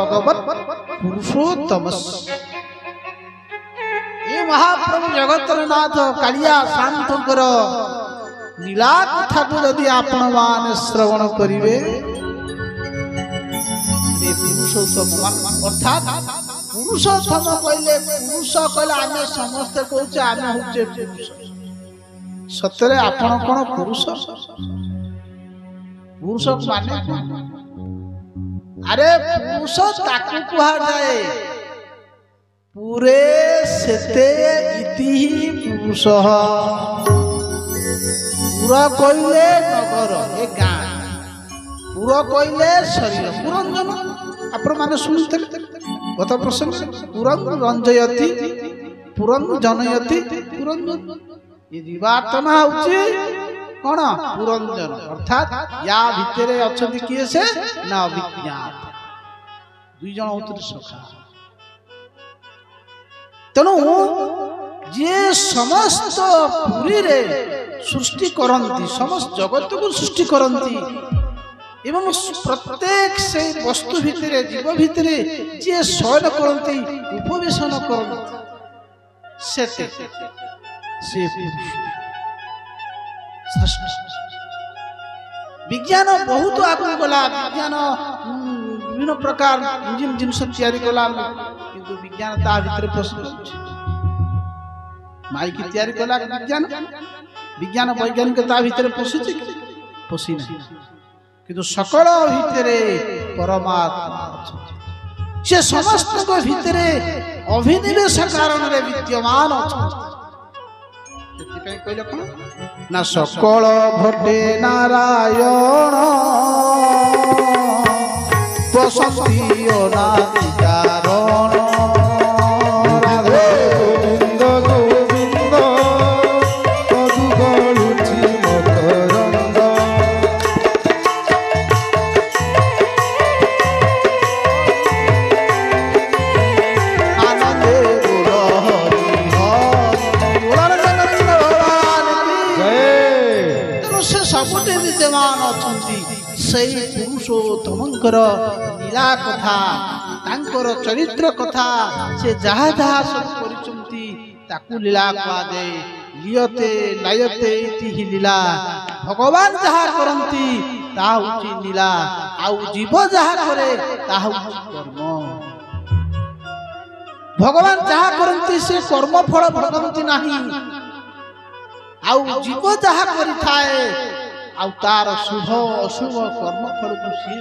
भगवत पुरुषोत्तम ये महाप्रभु जगतर नाथ कालिया शांतर लीला कथा को यदि आपण मान श्रवण करिवे पुरुषोत्तम अर्थात पुरुषोत्तम कहले पुरुष कहले आमे समस्त कहूचे आमे होचे पुरुष सतरे आपण कोन पुरुष पुरुष माने अरे पुरुष ताकू कुहा जाए पूरे सेते इति पुरुष पूरा कहले नगर ए गाँ पूरा कहले शरीर पुरंजन आपण माने सुनते गत प्रसंग पुरंग रंजयति पुरंग जनयति पुरंजन ये जीवात्मा होची कोन पुरंजन अर्थात या भितरे अछंती किए से ना विज्ञात दुई जण होतु सखा तनु जे समस्त पुरी रे सृष्टि करंती समस्त जगत को सृष्टि करंती एवं प्रत्येक से वस्तु भितरे जीव भितरे जे शयन करंती उपवेशन करंती सेते से विज्ञान बहुत आगे गला विज्ञान विभिन्न प्रकार इंजिन जिनस तैयारी कला किंतु विज्ञान ता भितर प्रश्न माइक तैयारी कला विज्ञान विज्ञान वैज्ञानिक ता भितर पशुचे पशि नहीं किंतु सकल भितरे परमात्मा से समस्त को भितरे अभिनिवेश कारण रे विद्यमान अछि ना सकल भटे नारायण बसंती अनादि कारण पुरुषोत्तमंकर लीला कथा तांकर चरित्र कथा से जहा जहा सब करिसंती ताकू लीला कहा जाए लियते लायते इति ही लीला भगवान जहा करंती ता होची लीला आउ जीव जहा करे ता होची कर्म भगवान जहा करंती से कर्म फल भोगंती नाही आउ जीव जहा करि थाए आउ तार शुभ अशुभ कर्म फल को सी